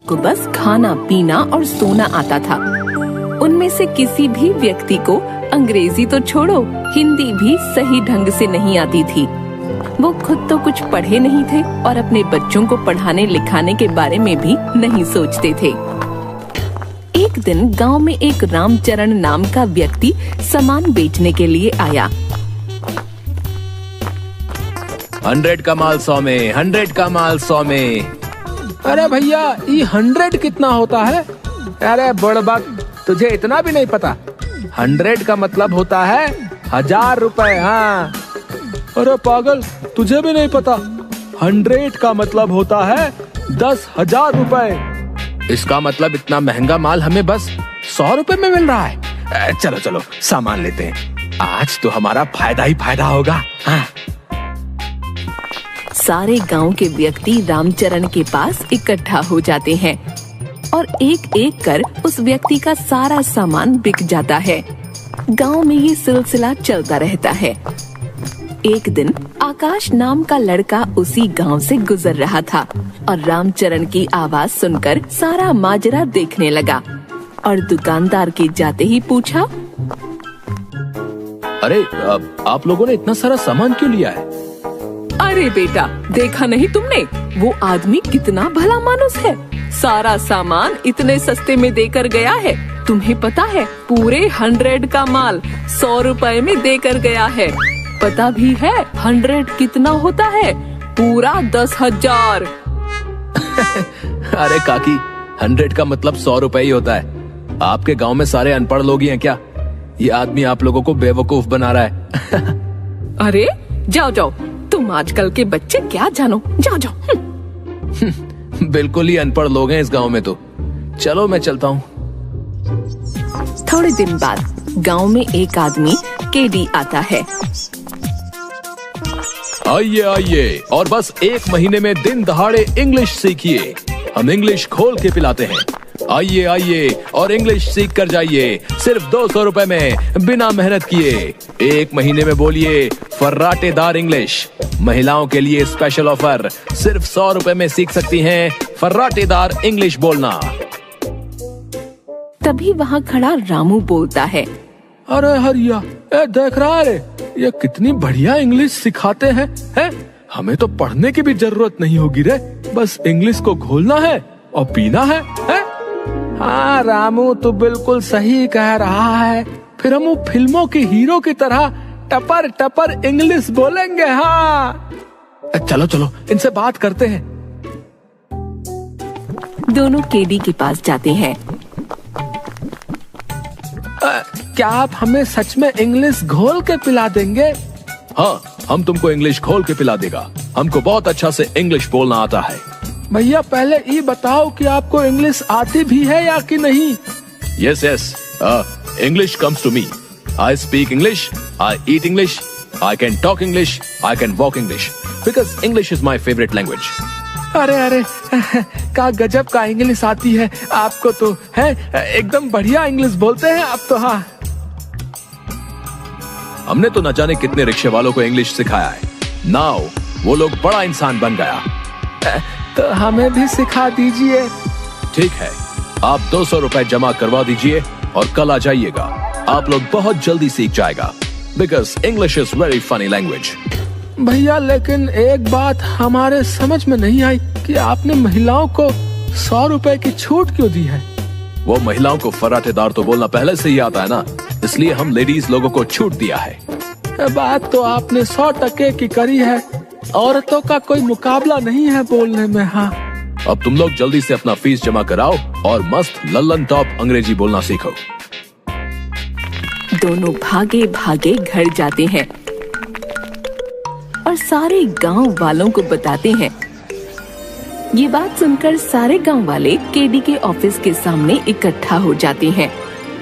को बस खाना पीना और सोना आता था। उनमें से किसी भी व्यक्ति को अंग्रेजी तो छोड़ो, हिंदी भी सही ढंग से नहीं आती थी। वो खुद तो कुछ पढ़े नहीं थे और अपने बच्चों को पढ़ाने लिखाने के बारे में भी नहीं सोचते थे। एक दिन गांव में एक रामचरण नाम का व्यक्ति सामान बेचने के लिए आया। 100 का माल 100 में, 100 का माल 100 में। अरे भैया, ये 100 कितना होता है? अरे बड़बक, तुझे इतना भी नहीं पता। 100 का मतलब होता है 1000 रुपए। हाँ। अरे पागल, तुझे भी नहीं पता? 100 का मतलब होता है 10,000 रुपए। इसका मतलब इतना महंगा माल हमें बस 100 रुपए में मिल रहा है। चलो चलो सामान लेते हैं, आज तो हमारा फायदा ही फायदा होगा। हाँ। सारे गांव के व्यक्ति रामचरण के पास इकट्ठा हो जाते हैं और एक एक कर उस व्यक्ति का सारा सामान बिक जाता है। गांव में ये सिलसिला चलता रहता है। एक दिन आकाश नाम का लड़का उसी गांव से गुजर रहा था और रामचरण की आवाज सुनकर सारा माजरा देखने लगा और दुकानदार के जाते ही पूछा, अरे आप लोगों ने इतना सारा सामान क्यों लिया है? अरे बेटा, देखा नहीं तुमने? वो आदमी कितना भला मानुस है, सारा सामान इतने सस्ते में देकर गया है। तुम्हें पता है, पूरे 100 का माल 100 रुपए में देकर गया है। पता भी है 100 कितना होता है? पूरा 10,000। अरे काकी, 100 का मतलब 100 रुपए ही होता है। आपके गांव में सारे अनपढ़ लोग ही हैं क्या? ये आदमी आप लोगों को बेवकूफ बना रहा है। अरे जाओ जाओ, तुम आजकल के बच्चे क्या जानो, जाओ जाओ। बिल्कुल ही अनपढ़ लोग हैं इस गांव में तो। चलो मैं चलता हूँ। थोड़े दिन बाद गांव में एक आदमी केडी आता है। आइए आइए और बस 1 महीने में दिन दहाड़े इंग्लिश सीखिए। हम इंग्लिश खोल के पिलाते हैं। आइए आइए और इंग्लिश सीख कर जाइए, सिर्फ 200 रुपए में, बिना मेहनत किए। 1 महीने में बोलिए फर्राटेदार इंग्लिश। महिलाओं के लिए स्पेशल ऑफर, सिर्फ 100 रुपए में सीख सकती हैं फर्राटेदार इंग्लिश बोलना। तभी वहाँ खड़ा रामू बोलता है, अरे हरिया, देख रहा है, ये कितनी बढ़िया इंग्लिश सिखाते हैं। हमें तो पढ़ने की भी जरूरत नहीं होगी रे, बस इंग्लिश को घोलना है और पीना है। हाँ रामू, तू बिल्कुल सही कह रहा है। फिर हम फिल्मों के हीरो की तरह टपर टपर इंग्लिश बोलेंगे। हाँ चलो चलो, इनसे बात करते हैं। दोनों केडी के पास जाते हैं। क्या आप हमें सच में इंग्लिश घोल के पिला देंगे? हाँ, हम तुमको इंग्लिश खोल के पिला देगा। हमको बहुत अच्छा से इंग्लिश बोलना आता है। भैया पहले ये बताओ कि आपको इंग्लिश आती भी है या कि नहीं? Yes, yes. English comes to me. I speak English. I eat English. I can talk English. I can walk English. Because English is my favorite language. अरे अरे, का गजब का इंग्लिश आती है आपको तो, है एकदम बढ़िया इंग्लिश बोलते हैं आप तो। हाँ, हमने तो न जाने कितने रिक्शे वालों को इंग्लिश सिखाया है। नाउ वो लोग बड़ा इंसान बन गया। तो हमें भी सिखा दीजिए। ठीक है, आप 200 रुपए जमा करवा दीजिए और कल आ जाइएगा। आप लोग बहुत जल्दी सीख जाएगा। Because English is very funny language. भैया लेकिन एक बात हमारे समझ में नहीं आई कि आपने महिलाओं को 100 रुपए की छूट क्यों दी है? वो महिलाओं को फर्राटेदार तो बोलना पहले से ही आता है ना, इसलिए हम लेडीज लोगों को छूट दिया है। बात तो आपने 100% की करी है। औरतों का कोई मुकाबला नहीं है बोलने में। हाँ, अब तुम लोग जल्दी से अपना फीस जमा कराओ और मस्त लल्लन टॉप अंग्रेजी बोलना सीखो। दोनों भागे भागे घर जाते हैं और सारे गांव वालों को बताते हैं। ये बात सुनकर सारे गांव वाले केडी के ऑफिस के सामने इकट्ठा हो जाते हैं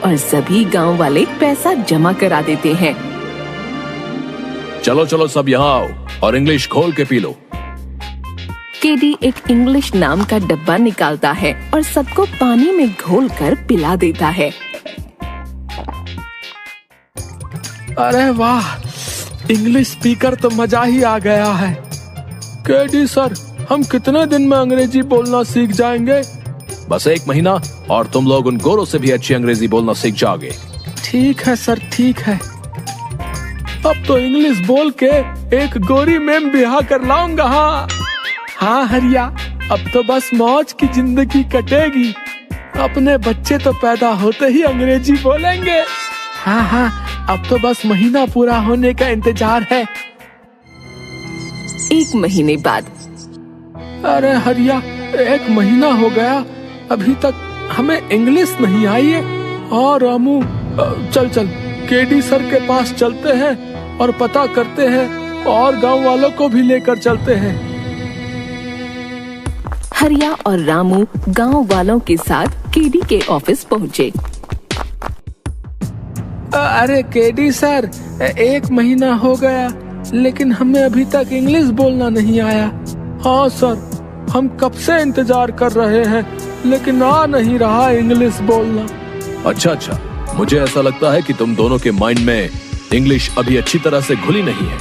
और सभी गांव वाले पैसा जमा करा देते हैं। चलो चलो सब यहाँ आओ और इंग्लिश खोल के पी लो। केडी एक इंग्लिश नाम का डब्बा निकालता है और सबको पानी में घोलकर पिला देता है। अरे वाह, इंग्लिश स्पीकर तो मजा ही आ गया है। केडी सर, हम कितने दिन में अंग्रेजी बोलना सीख जाएंगे? बस 1 महीना और तुम लोग उन गोरों से भी अच्छी अंग्रेजी बोलना सीख जाओगे। ठीक है सर, ठीक है। अब तो इंग्लिश बोल के एक गोरी मैम ब्याह कर लाऊंगा। हाँ हरिया, अब तो बस मौज की जिंदगी कटेगी। अपने बच्चे तो पैदा होते ही अंग्रेजी बोलेंगे। हाँ, अब तो बस महीना पूरा होने का इंतजार है। 1 महीने बाद। अरे हरिया, 1 महीना हो गया, अभी तक हमें इंग्लिश नहीं आई है। और रामू, चल केडी सर के पास चलते हैं और पता करते हैं और गांव वालों को भी लेकर चलते हैं। हरिया और रामू गांव वालों के साथ केडी के ऑफिस पहुँचे। अरे केडी सर, 1 महीना हो गया लेकिन हमें अभी तक इंग्लिश बोलना नहीं आया। हाँ सर, हम कब से इंतजार कर रहे हैं लेकिन आ नहीं रहा इंग्लिश बोलना। अच्छा, मुझे ऐसा लगता है कि तुम दोनों के माइंड में इंग्लिश अभी अच्छी तरह से घुली नहीं है।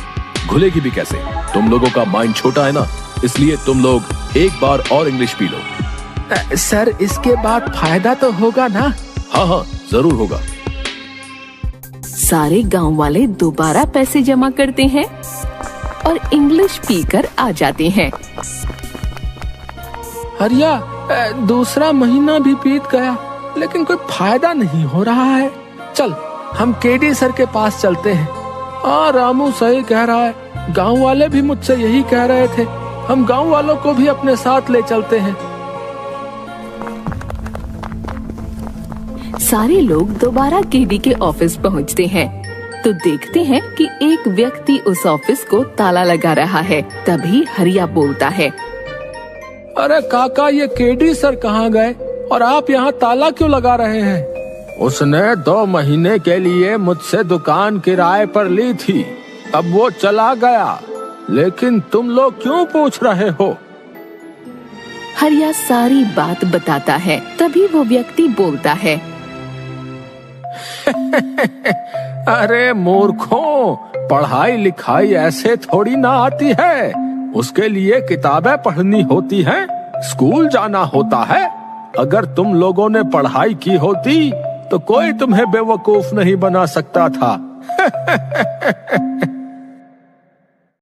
घुलेगी भी कैसे? तुम लोगों का माइंड छोटा है ना, इसलिए तुम लोग एक बार और इंग्लिश पी लो। सर, इसके बाद फायदा तो होगा ना? हाँ, जरूर होगा। सारे गांव वाले दोबारा पैसे जमा करते हैं और इंग्लिश पीकर आ जाते हैं। हरिया, दूसरा महीना भी बीत गया लेकिन कोई फायदा नहीं हो रहा है। चल, हम केडी सर के पास चलते हैं। हाँ, रामू सही कह रहा है, गांव वाले भी मुझसे यही कह रहे थे। हम गांव वालों को भी अपने साथ ले चलते हैं। सारे लोग दोबारा केडी के ऑफिस पहुंचते हैं तो देखते हैं कि एक व्यक्ति उस ऑफिस को ताला लगा रहा है। तभी हरिया बोलता है, अरे काका, ये केडी सर कहाँ गए और आप यहाँ ताला क्यों लगा रहे हैं? उसने 2 महीने के लिए मुझसे दुकान किराए पर ली थी, अब वो चला गया, लेकिन तुम लोग क्यों पूछ रहे हो? हरिया सारी बात बताता है। तभी वो व्यक्ति बोलता है, अरे मूर्खों, पढ़ाई लिखाई ऐसे थोड़ी ना आती है। उसके लिए किताबें पढ़नी होती हैं, स्कूल जाना होता है। अगर तुम लोगों ने पढ़ाई की होती तो कोई तुम्हें बेवकूफ नहीं बना सकता था।